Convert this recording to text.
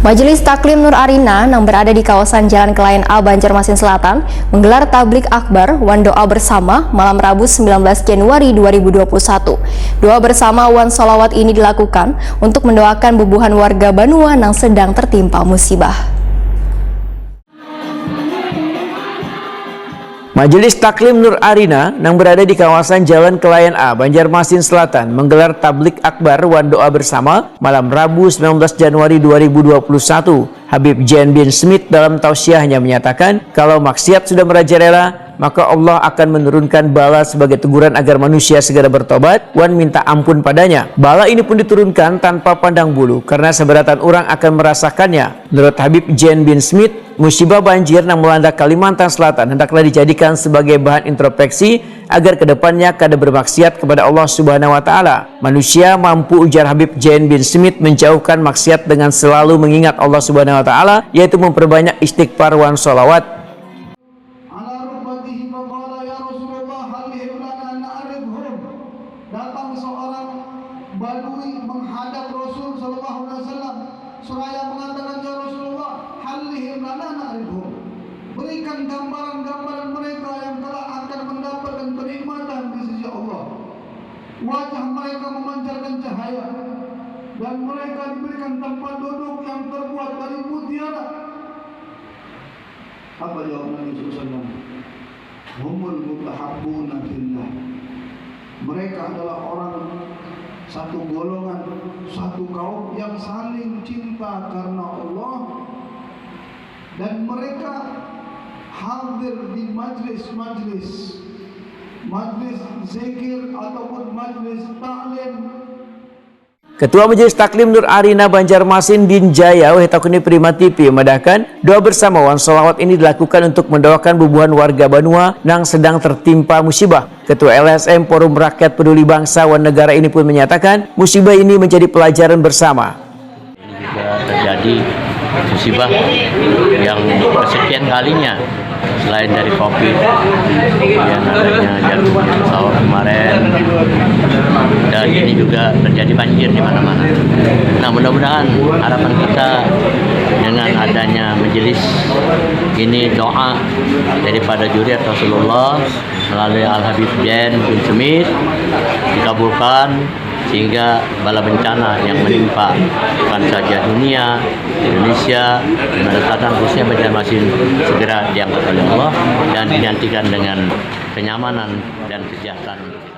Majelis Taklim Nur Arina yang berada di kawasan Jalan Kelayan A, Banjarmasin Selatan menggelar tablik akbar wan doa bersama malam Rabu 19 Januari 2021. Doa bersama wan solawat ini dilakukan untuk mendoakan bubuhan warga Banua yang sedang tertimpa musibah. Majelis Taklim Nur Arina yang berada di kawasan Jalan Kelayan A, Banjarmasin Selatan menggelar tablik akbar wan doa bersama malam Rabu 19 Januari 2021. Habib Jen bin Smith dalam tausiahnya menyatakan kalau maksiat sudah merajalela, maka Allah akan menurunkan bala sebagai teguran agar manusia segera bertobat wan minta ampun padanya. Bala ini pun diturunkan tanpa pandang bulu karena seberatan orang akan merasakannya. Menurut Habib Jen bin Smith, musibah banjir yang melanda Kalimantan Selatan hendaklah dijadikan sebagai bahan introspeksi agar kedepannya kada bermaksiat kepada Allah Subhanahu wa Ta'ala. Manusia mampu, ujar Habib Jen bin Smith, menjauhkan maksiat dengan selalu mengingat Allah Subhanahu wa Ta'ala, yaitu memperbanyak istighfar wan sholawat. Datang seorang badui menghadap Rasul sallallahu alaihi wasallam seraya mengatakan, ya Rasulullah, halihim lana na'rifhum, berikan gambaran-gambaran mereka yang telah akan mendapatkan kenikmatan di sisi Allah. Wajah mereka memancarkan cahaya dan mereka diberikan tempat duduk yang terbuat dari mutiara. Apa jawab Nabi sallallahu alaihi wasallam? Humul mutahabbuna fillah. Mereka adalah orang satu golongan, satu kaum yang saling cinta karena Allah, dan mereka hadir di majlis zikir ataupun majlis taklim. Ketua Majelis Taklim Nur Arina Banjarmasin bin Jaya Wetakuni Prima TV memandahkan doa bersama wan sholawat ini dilakukan untuk mendoakan bubuhan warga Banua yang sedang tertimpa musibah. Ketua LSM Forum Rakyat Peduli Bangsa wan Negara ini pun menyatakan musibah ini menjadi pelajaran bersama. Ini juga terjadi musibah yang kesekian kalinya selain dari COVID, yang adanya jatuh pesawat kemarin, dan ini juga terjadi banjir di mana-mana. Nah, mudah-mudahan harapan kita dengan adanya majelis ini, doa daripada juriat Rasulullah melalui Al-Habib Jen bin Smith dikabulkan, sehingga bala bencana yang menimpa bukan saja dunia, Indonesia, Kalimantan Selatan, khususnya Banjarmasin segera diangkat oleh Allah dan digantikan dengan kenyamanan dan kesejahteraan untuk kita.